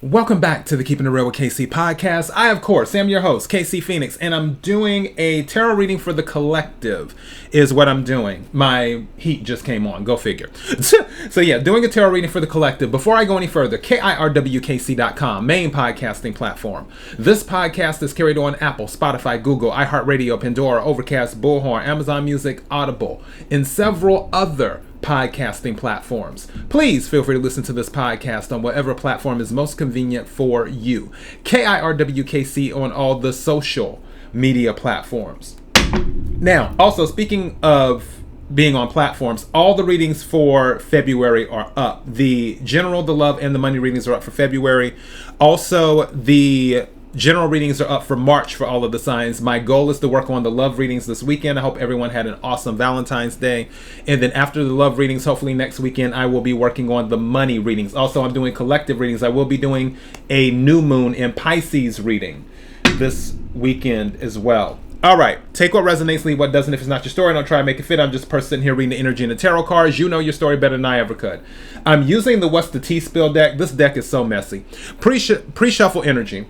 Welcome back to the Keeping It Real with KC podcast. I, of course, am your host, KC Phoenix, and I'm doing a tarot reading for the collective is what I'm doing. My heat just came on, go figure. So yeah, doing a tarot reading for the collective. Before I go any further, KIRWKC.com, main podcasting platform. This podcast is carried on Apple, Spotify, Google, iHeartRadio, Pandora, Overcast, Bullhorn, Amazon Music, Audible, and several other podcasting platforms. Please feel free to listen to this podcast on whatever platform is most convenient for you. KIRWKC on all the social media platforms. Now, also speaking of being on platforms, all the readings for February are up. The general, the love, and the money readings are up for February. Also, the general readings are up for March for all of the signs. My goal is to work on the love readings this weekend. I hope everyone had an awesome Valentine's Day. And then after the love readings, hopefully next weekend, I will be working on the money readings. Also, I'm doing collective readings. I will be doing a new moon in Pisces reading this weekend as well. All right, take what resonates, leave what doesn't. If it's not your story, don't try to make it fit. I'm just a person sitting here reading the energy and the tarot cards. You know your story better than I ever could. I'm using the What's the Tea Spill deck. This deck is so messy. Pre-shuffle energy.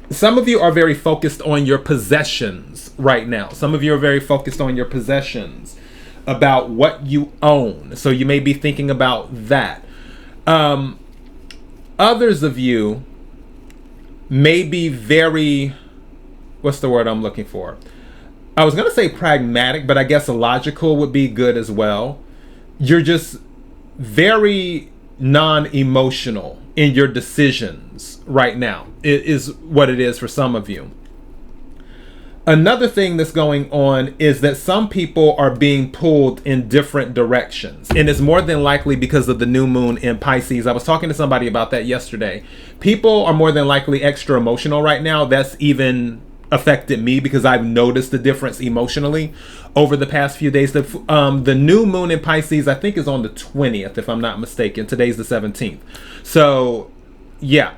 Some of you are very focused on your possessions right now. Some of you are very focused on your possessions, about what you own. So you may be thinking about that. Others of you may be very, what's the word I'm looking for? I was going to say pragmatic, but I guess logical would be good as well. You're just very non-emotional in your decisions right now. It is what it is for some of you. Another thing that's going on is that some people are being pulled in different directions, and it's more than likely because of the new moon in Pisces. I was talking to somebody about that yesterday. People are more than likely extra emotional right now. That's even affected me because I've noticed the difference emotionally over the past few days. The new moon in Pisces, I think, is on the 20th, if I'm not mistaken. Today's the 17th. So, yeah.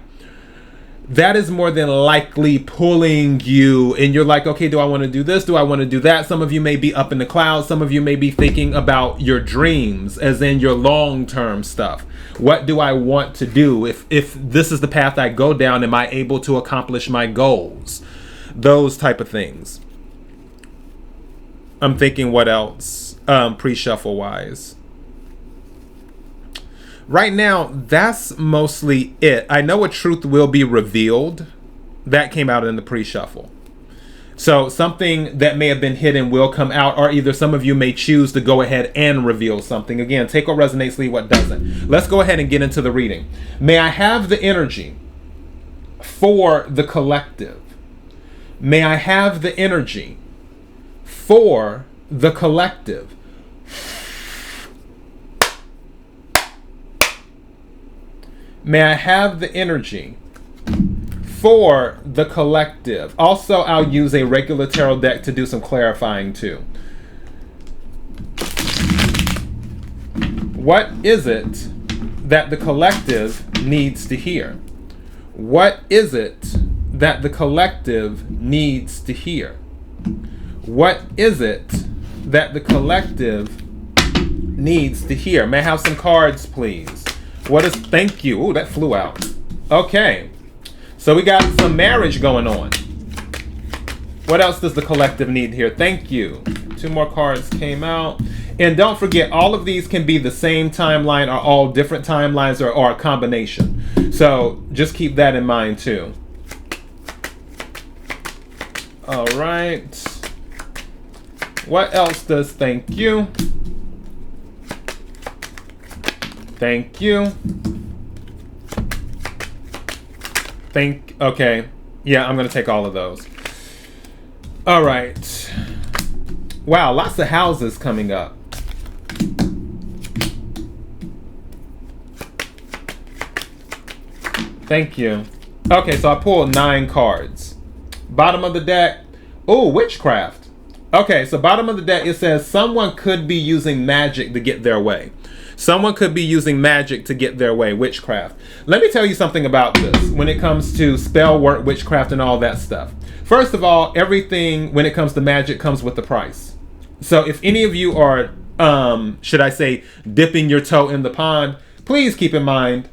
That is more than likely pulling you, and you're like, okay, do I want to do this? Do I want to do that? Some of you may be up in the clouds. Some of you may be thinking about your dreams, as in your long-term stuff. What do I want to do? If this is the path I go down, am I able to accomplish my goals? Those type of things. I'm thinking what else, pre-shuffle wise. Right now, that's mostly it. I know a truth will be revealed. That came out in the pre-shuffle. So something that may have been hidden will come out, or either some of you may choose to go ahead and reveal something. Again, take what resonates, leave what doesn't. Let's go ahead and get into the reading. May I have the energy for the collective? May I have the energy for the collective? May I have the energy for the collective? Also, I'll use a regular tarot deck to do some clarifying too. What is it that the collective needs to hear? What is it that the collective needs to hear? What is it that the collective needs to hear? May I have some cards, please? Thank you. Ooh, that flew out. Okay. So we got some marriage going on. What else does the collective need here? Thank you. 2 more cards came out. And don't forget, all of these can be the same timeline or all different timelines or a combination. So just keep that in mind too. All right. What else does thank you? Thank you. Okay. Yeah, I'm going to take all of those. All right. Wow, lots of houses coming up. Thank you. Okay, so I pulled 9 cards. Bottom of the deck. Oh, witchcraft. Okay, so bottom of the deck, it says someone could be using magic to get their way. Someone could be using magic to get their way, witchcraft. Let me tell you something about this when it comes to spell work, witchcraft, and all that stuff. First of all, everything when it comes to magic comes with a price. So if any of you are, should I say, dipping your toe in the pond, please keep in mind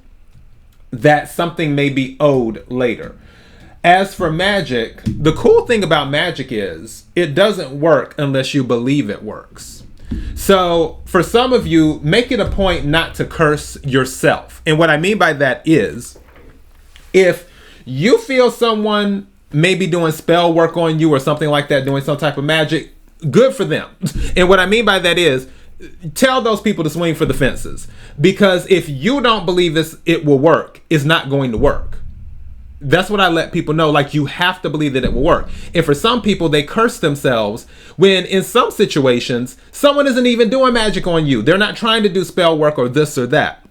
that something may be owed later. As for magic, the cool thing about magic is it doesn't work unless you believe it works. So for some of you, make it a point not to curse yourself. And what I mean by that is, if you feel someone may be doing spell work on you or something like that, doing some type of magic, good for them. And what I mean by that is, tell those people to swing for the fences. Because if you don't believe it will work, it's not going to work. That's what I let people know. Like, you have to believe that it will work. And for some people, they curse themselves when in some situations, someone isn't even doing magic on you. They're not trying to do spell work or this or that.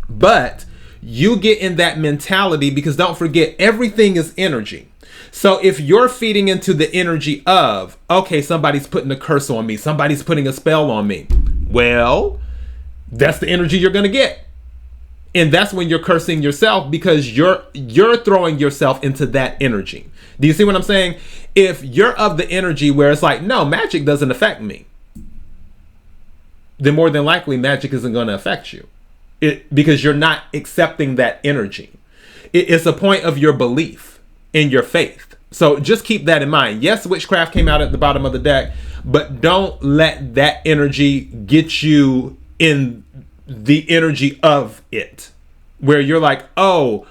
But you get in that mentality because don't forget, everything is energy. So if you're feeding into the energy of, okay, somebody's putting a curse on me, somebody's putting a spell on me, well, that's the energy you're going to get. And that's when you're cursing yourself, because you're throwing yourself into that energy. Do you see what I'm saying? If you're of the energy where it's like, no, magic doesn't affect me, then more than likely magic isn't going to affect you. Because you're not accepting that energy. It's a point of your belief in your faith. So just keep that in mind. Yes, witchcraft came out at the bottom of the deck, but don't let that energy get you in the energy of it, where you're like, oh,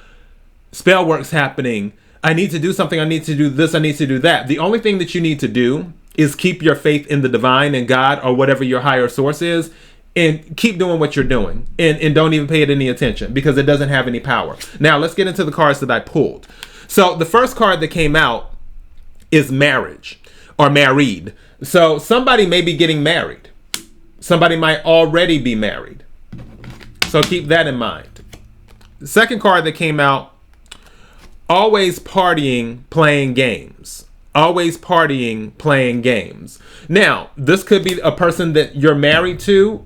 spell work's happening. I need to do something. I need to do this. I need to do that. The only thing that you need to do is keep your faith in the divine and God or whatever your higher source is, and keep doing what you're doing, and don't even pay it any attention, because it doesn't have any power. Now let's get into the cards that I pulled. So the first card that came out is marriage or married. So somebody may be getting married. Somebody might already be married. So keep that in mind. The second card that came out, always partying, playing games. Always partying, playing games. Now, this could be a person that you're married to,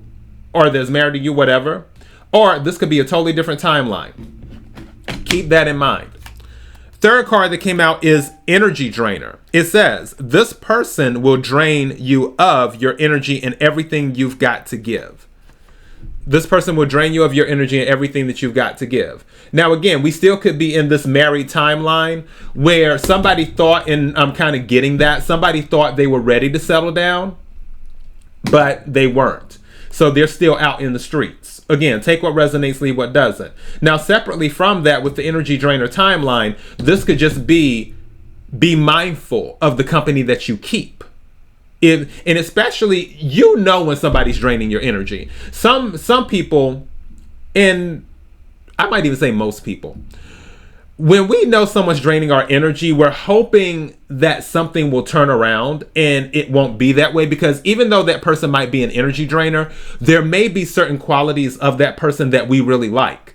or that's married to you, whatever. Or this could be a totally different timeline. Keep that in mind. Third card that came out is energy drainer. It says, this person will drain you of your energy and everything you've got to give. This person will drain you of your energy and everything that you've got to give. Now, again, we still could be in this married timeline where somebody thought, and I'm kind of getting that, somebody thought they were ready to settle down, but they weren't. So they're still out in the streets. Again, take what resonates, leave what doesn't. Now, separately from that, with the energy drainer timeline, this could just be mindful of the company that you keep. And especially, you know when somebody's draining your energy. Some people, and I might even say most people, when we know someone's draining our energy, we're hoping that something will turn around, and it won't be that way, because even though that person might be an energy drainer, there may be certain qualities of that person that we really like.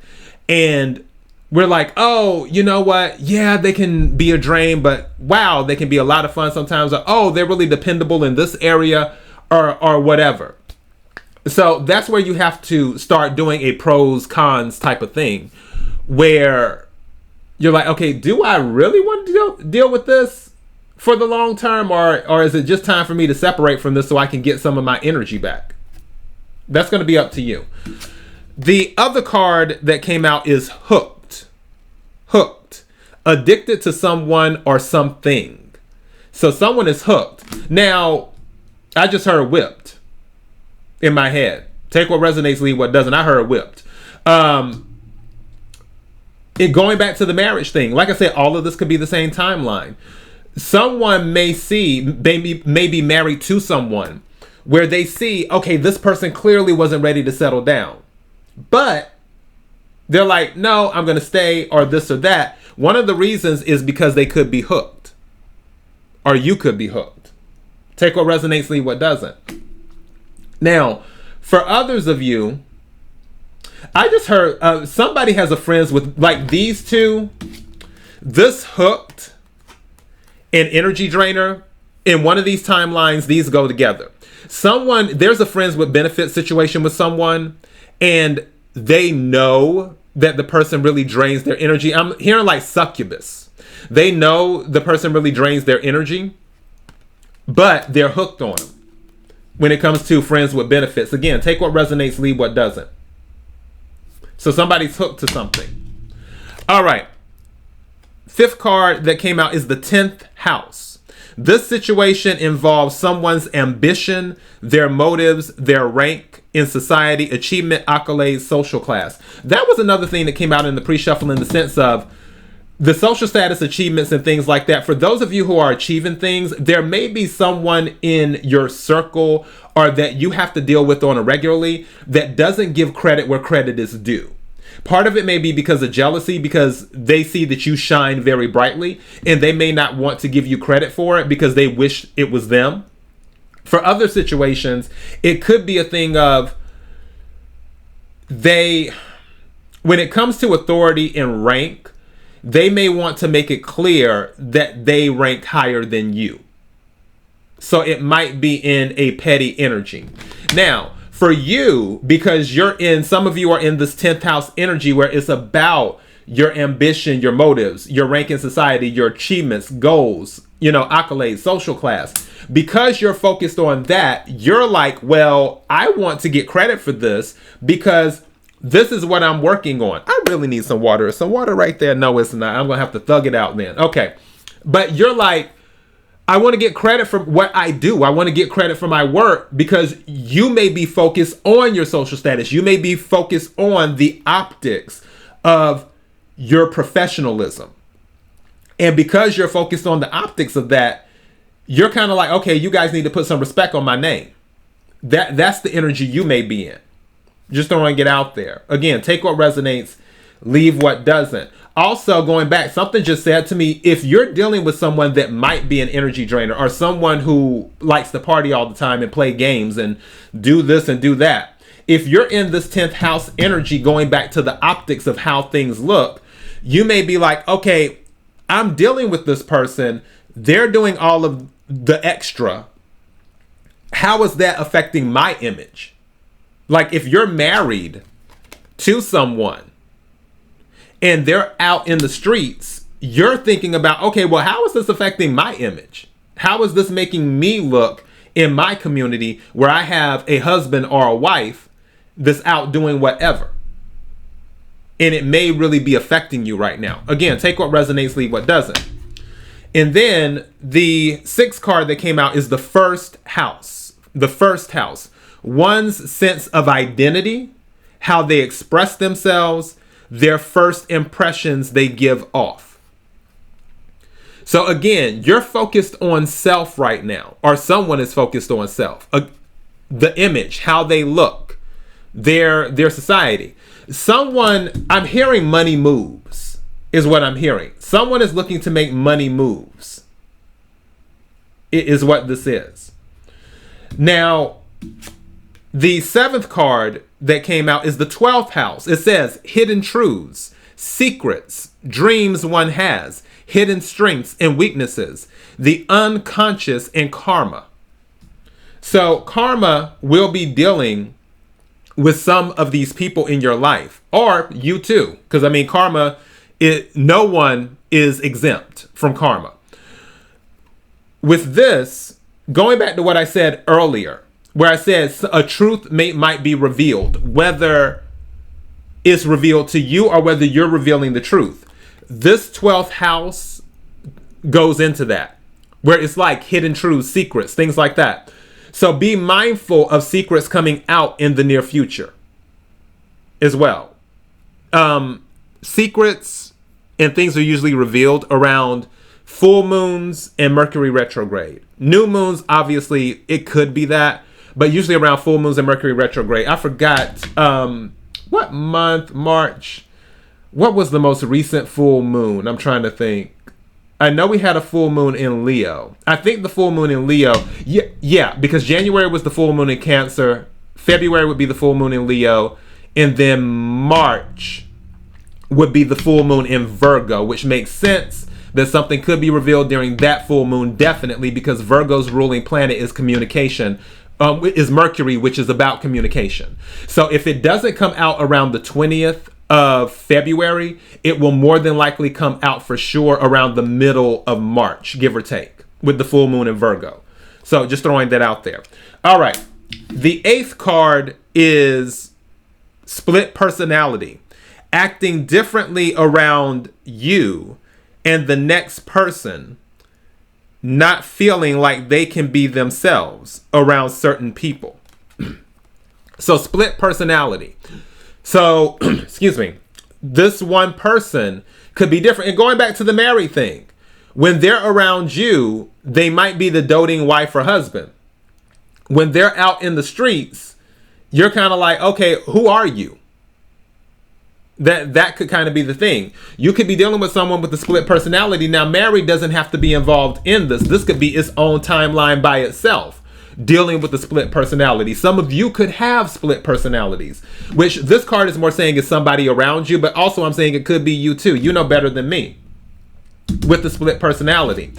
And we're like, oh, you know what? Yeah, they can be a drain, but wow, they can be a lot of fun sometimes. Or, oh, they're really dependable in this area, or whatever. So that's where you have to start doing a pros cons type of thing, where you're like, okay, do I really want to deal with this for the long term, or is it just time for me to separate from this so I can get some of my energy back? That's going to be up to you. The other card that came out is hooked. Hooked. Addicted to someone or something. So someone is hooked. Now, I just heard whipped in my head. Take what resonates, leave what doesn't. I heard whipped. Going back to the marriage thing, like I said, all of this could be the same timeline. Someone may be married to someone where they see, okay, this person clearly wasn't ready to settle down, but they're like, no, I'm going to stay, or this or that. One of the reasons is because they could be hooked, or you could be hooked. Take what resonates, leave what doesn't. Now, for others of you, I just heard somebody has a friends with, like, these two, this hooked and energy drainer. In one of these timelines, these go together. There's a friends with benefit situation with someone, and they know that the person really drains their energy. I'm hearing like succubus. They know the person really drains their energy, but they're hooked on them when it comes to friends with benefits. Again, take what resonates, leave what doesn't. So somebody's hooked to something. All right. Fifth card that came out is the 10th house. This situation involves someone's ambition, their motives, their rank in society, achievement, accolades, social class. That was another thing that came out in the pre-shuffle in the sense of the social status, achievements, and things like that. For those of you who are achieving things, there may be someone in your circle or that you have to deal with on a regularly that doesn't give credit where credit is due. Part of it may be because of jealousy, because they see that you shine very brightly and they may not want to give you credit for it because they wish it was them. For other situations, it could be a thing of when it comes to authority and rank, they may want to make it clear that they rank higher than you. So it might be in a petty energy. Now, for you, because some of you are in this 10th house energy where it's about your ambition, your motives, your rank in society, your achievements, goals, accolades, social class. Because you're focused on that, you're like, well, I want to get credit for this because this is what I'm working on. I really need some water. Is some water right there? No, it's not. I'm going to have to thug it out then. Okay. But you're like, I want to get credit for what I do. I want to get credit for my work because you may be focused on your social status. You may be focused on the optics of your professionalism. And because you're focused on the optics of that, you're kind of like, okay, you guys need to put some respect on my name. That's the energy you may be in. Just don't want to get out there. Again, take what resonates, leave what doesn't. Also, going back, something just said to me, if you're dealing with someone that might be an energy drainer or someone who likes to party all the time and play games and do this and do that, if you're in this 10th house energy, going back to the optics of how things look, you may be like, okay, I'm dealing with this person. They're doing all of the extra. How is that affecting my image? Like if you're married to someone and they're out in the streets, you're thinking about, okay, well, how is this affecting my image? How is this making me look in my community where I have a husband or a wife that's out doing whatever? And it may really be affecting you right now. Again, take what resonates, leave what doesn't. And then the 6th card that came out is the first house. The first house. One's sense of identity, how they express themselves, their first impressions they give off. So again, you're focused on self right now, or someone is focused on self. The image, how they look, their society. I'm hearing money moves is what I'm hearing. Someone is looking to make money moves. It is what this is. Now, the 7th card that came out is the 12th house. It says hidden truths, secrets, dreams one has, hidden strengths and weaknesses, the unconscious, and karma. So karma will be dealing with some of these people in your life, or you too, because karma, no one is exempt from karma. With this, going back to what I said earlier, where I said a truth might be revealed, whether it's revealed to you or whether you're revealing the truth. This 12th house goes into that, where it's like hidden truths, secrets, things like that. So be mindful of secrets coming out in the near future as well. Secrets and things are usually revealed around full moons and Mercury retrograde. New moons, obviously, it could be that. But usually around full moons and Mercury retrograde. I forgot what month, March. What was the most recent full moon? I'm trying to think. I know we had a full moon in Leo. I think the full moon in Leo. Yeah, because January was the full moon in Cancer. February would be the full moon in Leo. And then March would be the full moon in Virgo, which makes sense that something could be revealed during that full moon, definitely, because Virgo's ruling planet is communication. Is Mercury, which is about communication. So if it doesn't come out around the 20th of February, it will more than likely come out for sure around the middle of March, give or take, with the full moon in Virgo. So just throwing that out there. All right. The 8th card is split personality. acting differently around you and the next person not feeling like they can be themselves around certain people. So split personality. So, excuse me, this one person could be different. And going back to the married thing, when they're around you, they might be the doting wife or husband. When they're out in the streets, you're kind of like, okay, who are you? That could kind of be the thing. You could be dealing with someone with a split personality. Now, married doesn't have to be involved in this. This could be its own timeline by itself, dealing with the split personality. Some of you could have split personalities, which this card is more saying is somebody around you, but also I'm saying it could be you too. You know better than me with the split personality.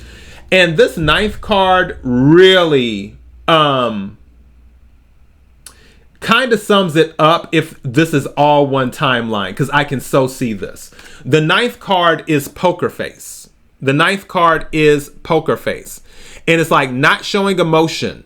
And this ninth card really kind of sums it up if this is all one timeline, because I can so see this. The ninth card is poker face. The ninth card is poker face. And it's like not showing emotion,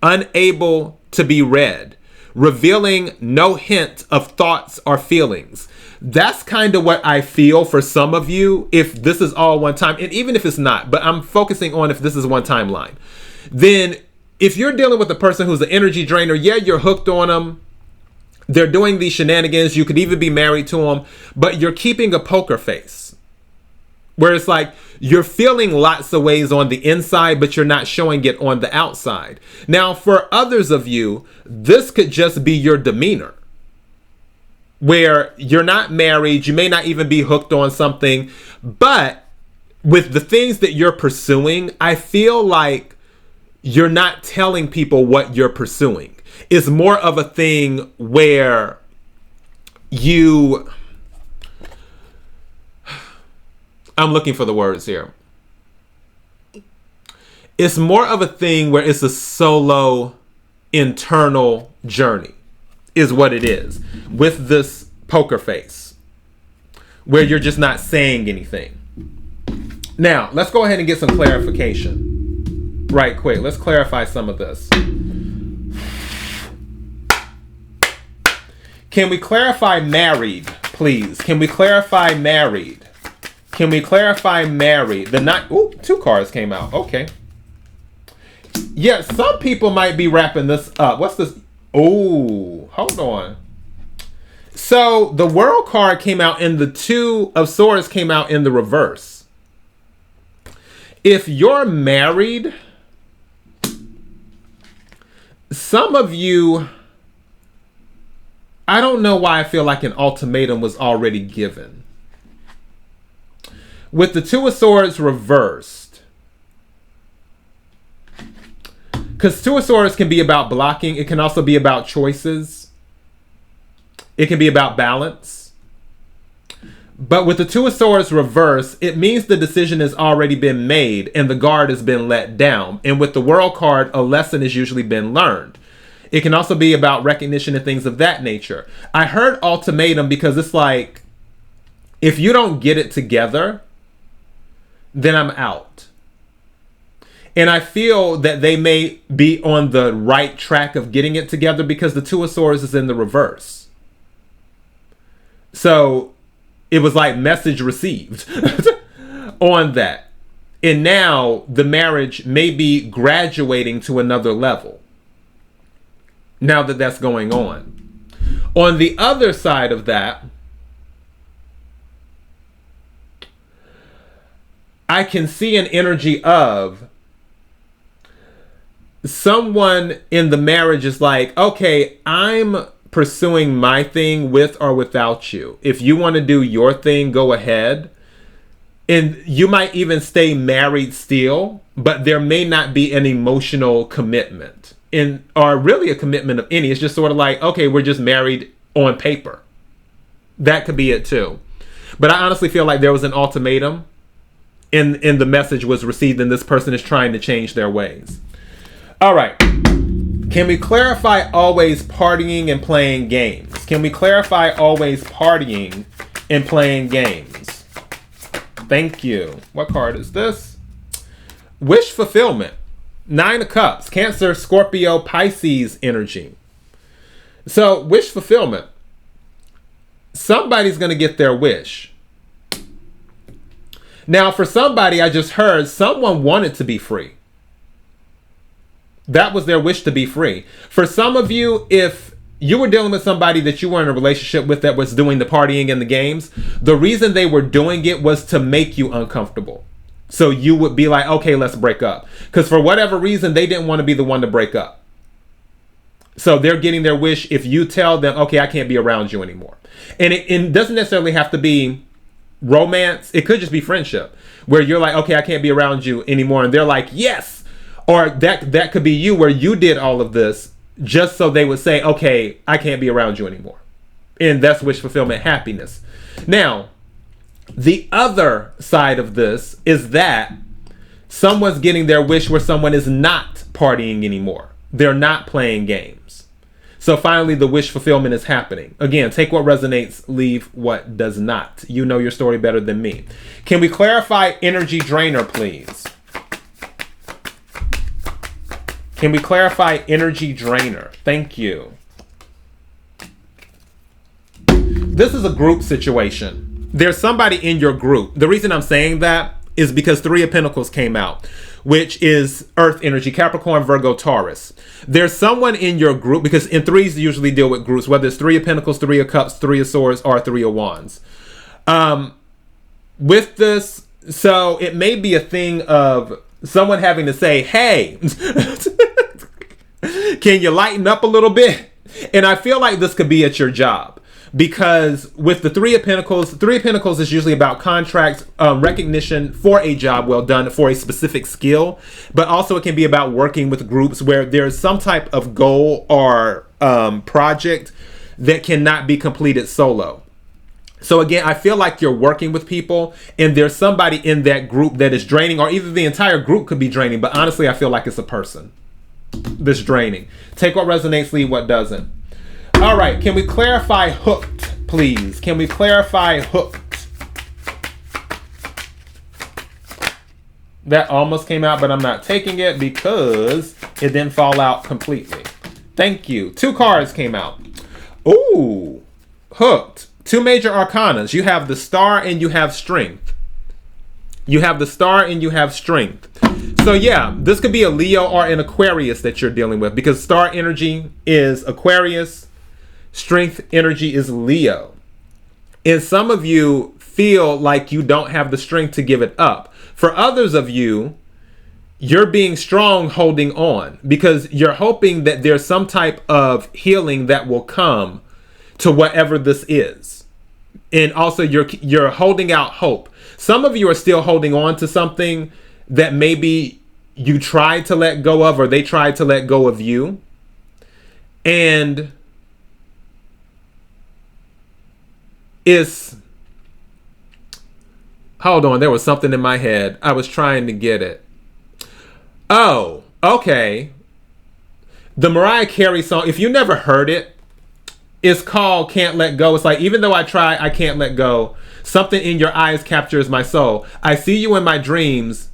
unable to be read, revealing no hint of thoughts or feelings. That's kind of what I feel for some of you if this is all one time. And even if it's not, but I'm focusing on if this is one timeline. Then if you're dealing with a person who's an energy drainer, yeah, you're hooked on them. They're doing these shenanigans. You could even be married to them, but you're keeping a poker face where it's like you're feeling lots of ways on the inside, but you're not showing it on the outside. Now, for others of you, this could just be your demeanor where you're not married. You may not even be hooked on something, but with the things that you're pursuing, I feel like you're not telling people what you're pursuing. It's more of a thing where I'm looking for the words here. It's more of a thing where it's a solo internal journey is what it is with this poker face where you're just not saying anything. Now, let's go ahead and get some clarification. Right quick, let's clarify some of this. Can we clarify married, please? Can we clarify married? Can we clarify married? Two cards came out. Okay. Yeah, some people might be wrapping this up. What's this? Oh, hold on. So the World card came out and the Two of Swords came out in the reverse. If you're married, some of you, I don't know why I feel like an ultimatum was already given. With the Two of Swords reversed, because Two of Swords can be about blocking. It can also be about choices. It can be about balance. But with the Two of Swords reversed, it means the decision has already been made and the guard has been let down. And with the World card, a lesson has usually been learned. It can also be about recognition and things of that nature. I heard ultimatum because it's like, if you don't get it together, then I'm out. And I feel that they may be on the right track of getting it together because the Two of Swords is in the reverse. So it was like message received on that. And now the marriage may be graduating to another level now that that's going on. On the other side of that, I can see an energy of someone in the marriage is like, okay, I'm pursuing my thing with or without you. If you want to do your thing, go ahead. And you might even stay married still, but there may not be an emotional commitment or really a commitment of any. It's just sort of like, okay, we're just married on paper. That could be it too. But I honestly feel like there was an ultimatum and the message was received and this person is trying to change their ways. All right. Can we clarify always partying and playing games? Can we clarify always partying and playing games? Thank you. What card is this? Wish fulfillment. 9 of Cups. Cancer, Scorpio, Pisces energy. So, wish fulfillment. somebody's going to get their wish. Now, for somebody, I just heard someone wanted to be free. That was their wish, to be free. For some of you, if you were dealing with somebody that you were in a relationship with that was doing the partying and the games, the reason they were doing it was to make you uncomfortable. So you would be like, okay, let's break up. Because for whatever reason, they didn't want to be the one to break up. So they're getting their wish if you tell them, okay, I can't be around you anymore. And it doesn't necessarily have to be romance. It could just be friendship, where you're like, okay, I can't be around you anymore. And they're like, yes. Or that could be you, where you did all of this just so they would say, okay, I can't be around you anymore. And that's wish fulfillment, happiness. Now, the other side of this is that someone's getting their wish where someone is not partying anymore. They're not playing games. So finally, the wish fulfillment is happening. Again, take what resonates, leave what does not. You know your story better than me. Can we clarify energy drainer, please? Can we clarify energy drainer? Thank you. This is a group situation. There's somebody in your group. The reason I'm saying that is because 3 of Pentacles came out, which is Earth energy, Capricorn, Virgo, Taurus. There's someone in your group, because in threes usually deal with groups, whether it's 3 of Pentacles, 3 of Cups, 3 of Swords, or 3 of Wands. With this, so it may be a thing of someone having to say, hey, can you lighten up a little bit? And I feel like this could be at your job. Because with the 3 of Pentacles, 3 of Pentacles is usually about contracts, recognition for a job well done for a specific skill. But also it can be about working with groups where there's some type of goal or project that cannot be completed solo. So again, I feel like you're working with people and there's somebody in that group that is draining, or either the entire group could be draining. But honestly, I feel like it's a person that's draining. Take what resonates, leave what doesn't. All right, can we clarify hooked, please? Can we clarify hooked? That almost came out, but I'm not taking it because it didn't fall out completely. Thank you. 2 cards came out. Ooh, hooked. 2 major arcanas. You have the Star and you have Strength. You have the Star and you have Strength. So yeah, this could be a Leo or an Aquarius that you're dealing with, because Star energy is Aquarius. Strength energy is Leo. And some of you feel like you don't have the strength to give it up. For others of you, you're being strong holding on because you're hoping that there's some type of healing that will come to whatever this is. And also you're holding out hope. Some of you are still holding on to something that maybe you tried to let go of, or they tried to let go of you. And hold on, there was something in my head. I was trying to get it. Oh, okay. The Mariah Carey song, if you never heard it, it's called Can't Let Go. It's like, even though I try, I can't let go. Something in your eyes captures my soul. I see you in my dreams.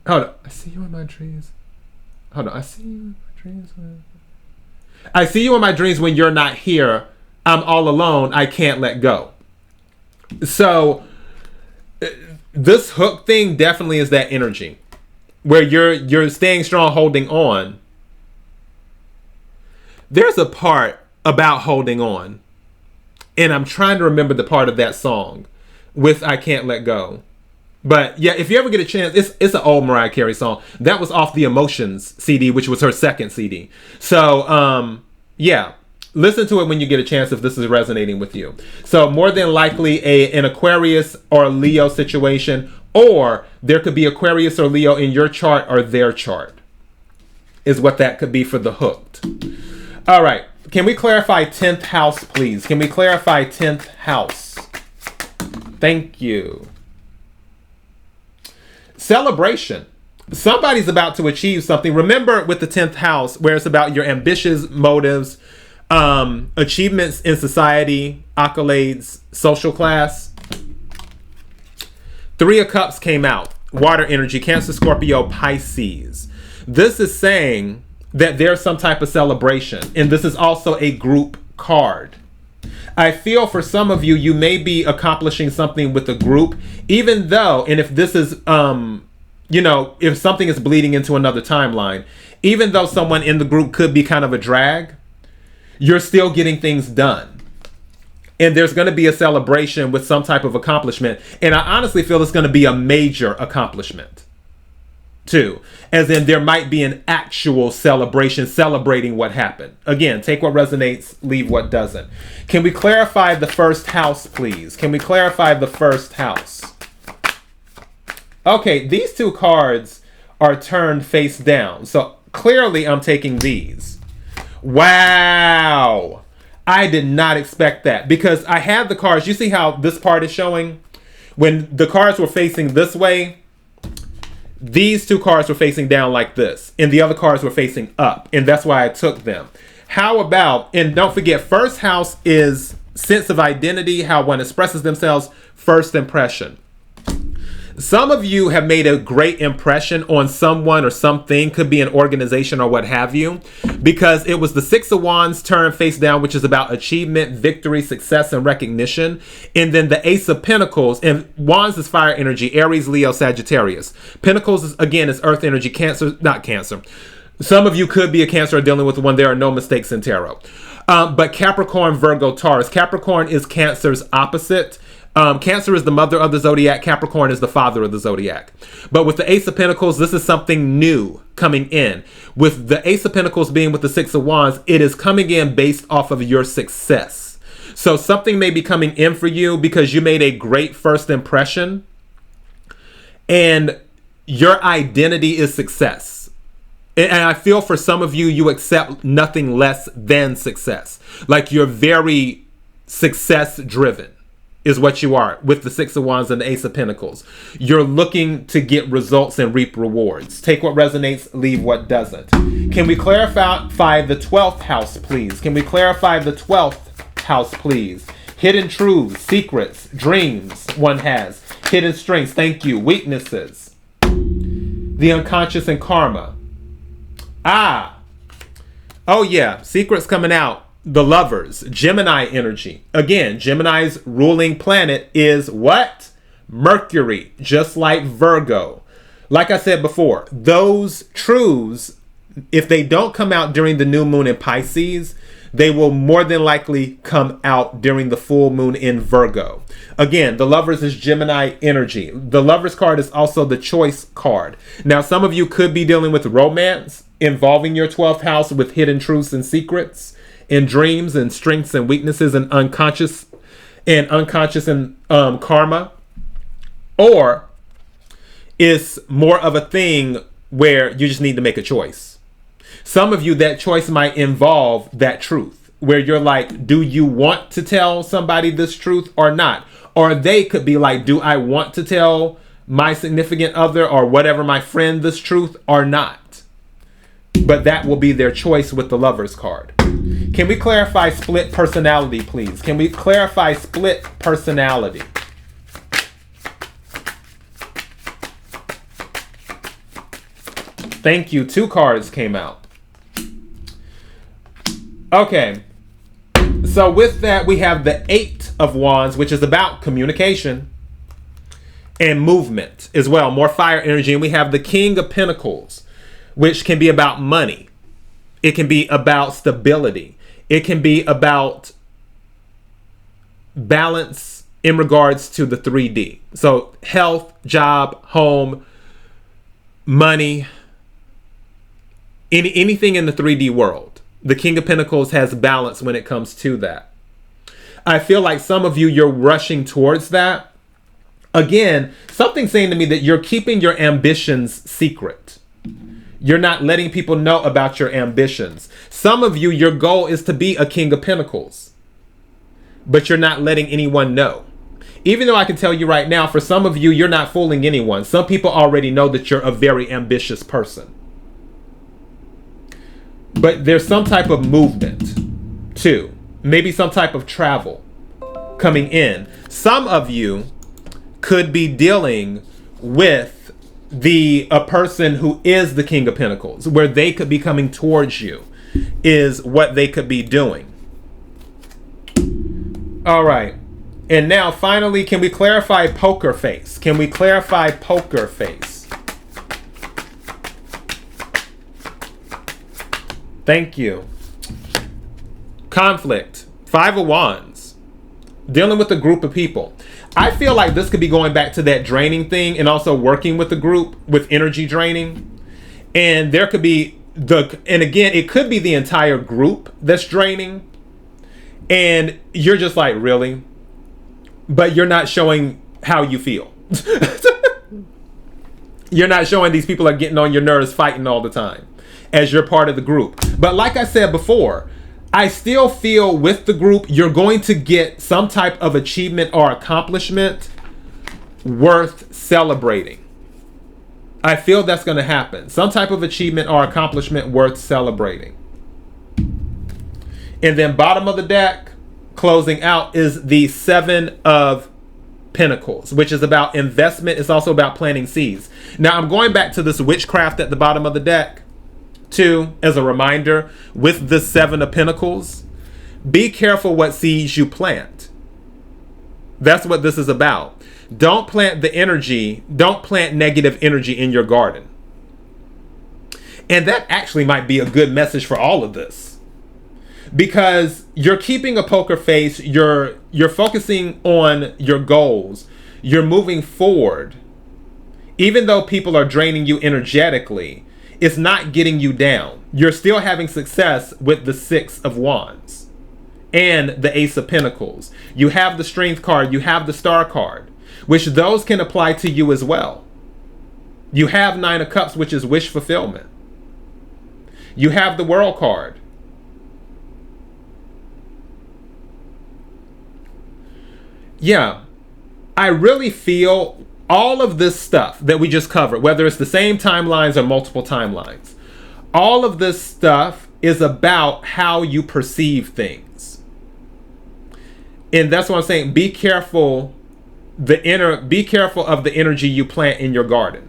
Hold on. I see you in my dreams. Hold on. I see you in my dreams. I see you in my dreams when you're not here. I'm all alone. I can't let go. So this hook thing definitely is that energy where you're staying strong, holding on. There's a part about holding on, and I'm trying to remember the part of that song with I Can't Let Go. But yeah, if you ever get a chance, it's an old Mariah Carey song. That was off the Emotions CD, which was her second CD. So yeah. Listen to it when you get a chance if this is resonating with you. So more than likely an Aquarius or Leo situation, or there could be Aquarius or Leo in your chart or their chart, is what that could be for the hooked. All right. Can we clarify 10th house, please? Can we clarify 10th house? Thank you. Celebration. Somebody's about to achieve something. Remember with the 10th house where it's about your ambitious motives, achievements in society, accolades, social class. 3 of Cups came out. Water energy, Cancer, Scorpio, Pisces. This is saying that there's some type of celebration. And this is also a group card. I feel for some of you, you may be accomplishing something with a group, even though, and if this is, if something is bleeding into another timeline, even though someone in the group could be kind of a drag, you're still getting things done. And there's going to be a celebration with some type of accomplishment. And I honestly feel it's going to be a major accomplishment too. As in there might be an actual celebration celebrating what happened. Again, take what resonates, leave what doesn't. Can we clarify the first house, please? Can we clarify the first house? Okay, these two cards are turned face down. So clearly I'm taking these. Wow. I did not expect that because I had the cards. You see how this part is showing? When the cards were facing this way, these two cards were facing down like this, and the other cards were facing up, and that's why I took them. How about, and don't forget, first house is sense of identity, how one expresses themselves, first impression. Some of you have made a great impression on someone or something, could be an organization or what have you, because it was the Six of Wands turned face down, which is about achievement, victory, success, and recognition. And then the Ace of Pentacles, and Wands is fire energy, Aries, Leo, Sagittarius. Pentacles, is earth energy, Cancer, not Cancer. Some of you could be a Cancer or dealing with one. There are no mistakes in tarot. But Capricorn, Virgo, Taurus. Capricorn is Cancer's opposite. Cancer is the mother of the zodiac. Capricorn is the father of the zodiac. But with the Ace of Pentacles, this is something new coming in. With the Ace of Pentacles being with the Six of Wands, it is coming in based off of your success. So something may be coming in for you because you made a great first impression and your identity is success. And I feel for some of you, you accept nothing less than success. Like you're very success driven. Is what you are with the Six of Wands and the Ace of Pentacles. You're looking to get results and reap rewards. Take what resonates, leave what doesn't. Can we clarify the 12th house, please? Can we clarify the 12th house, please? Hidden truths, secrets, dreams one has. Hidden strengths, thank you. Weaknesses. The unconscious and karma. Oh yeah, secrets coming out. The Lovers, Gemini energy. Again, Gemini's ruling planet is what? Mercury, just like Virgo. Like I said before, those truths, if they don't come out during the new moon in Pisces, they will more than likely come out during the full moon in Virgo. Again, the Lovers is Gemini energy. The Lovers card is also the choice card. Now, some of you could be dealing with romance involving your 12th house with hidden truths and secrets, in dreams and strengths and weaknesses and unconscious and karma, or it's more of a thing where you just need to make a choice. Some of you, that choice might involve that truth where you're like, do you want to tell somebody this truth or not? Or they could be like, do I want to tell my significant other or whatever, my friend, this truth or not? But that will be their choice with the Lovers card. Can we clarify split personality, please? Can we clarify split personality? Thank you. 2 cards came out. Okay. So with that, we have the 8 of Wands, which is about communication and movement as well. More fire energy. And we have the King of Pentacles, which can be about money. It can be about stability. It can be about balance in regards to the 3D. So health, job, home, money, anything in the 3D world. The King of Pentacles has balance when it comes to that. I feel like some of you, you're rushing towards that. Again, something's saying to me that you're keeping your ambitions secret. You're not letting people know about your ambitions. Some of you, your goal is to be a King of Pentacles, but you're not letting anyone know. Even though I can tell you right now, for some of you, you're not fooling anyone. Some people already know that you're a very ambitious person. But there's some type of movement too. Maybe some type of travel coming in. Some of you could be dealing with a person who is the King of Pentacles, where they could be coming towards you, is what they could be doing. All right. And now, finally, can we clarify poker face? Can we clarify poker face? Thank you. Conflict. Five of Wands. Dealing with a group of people. I feel like this could be going back to that draining thing and also working with the group with energy draining. And there could be and again, it could be the entire group that's draining. And you're just like, really? But you're not showing how you feel. You're not showing these people are getting on your nerves, fighting all the time as you're part of the group. But like I said before, I still feel with the group, you're going to get some type of achievement or accomplishment worth celebrating. I feel that's going to happen. Some type of achievement or accomplishment worth celebrating. And then bottom of the deck, closing out, is the Seven of Pentacles, which is about investment. It's also about planting seeds. Now, I'm going back to this witchcraft at the bottom of the deck, too, as a reminder, with the Seven of Pentacles. Be careful what seeds you plant. That's what this is about. Don't plant negative energy in your garden. And that actually might be a good message for all of this. Because you're keeping a poker face, you're focusing on your goals, you're moving forward. Even though people are draining you energetically, it's not getting you down. You're still having success with the Six of Wands and the Ace of Pentacles. You have the Strength card, you have the Star card, which those can apply to you as well. You have Nine of Cups, which is wish fulfillment. You have the World card. Yeah, I really feel all of this stuff that we just covered, whether it's the same timelines or multiple timelines, all of this stuff is about how you perceive things. And that's what I'm saying. Be careful of the energy you plant in your garden.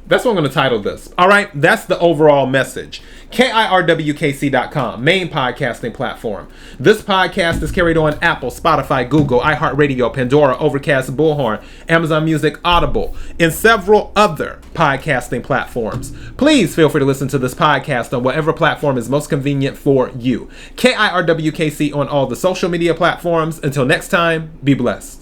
That's what I'm going to title this. All right, that's the overall message. KIRWKC.com, main podcasting platform. This podcast is carried on Apple, Spotify, Google, iHeartRadio, Pandora, Overcast, Bullhorn, Amazon Music, Audible, and several other podcasting platforms. Please feel free to listen to this podcast on whatever platform is most convenient for you. KIRWKC on all the social media platforms. Until next time, be blessed.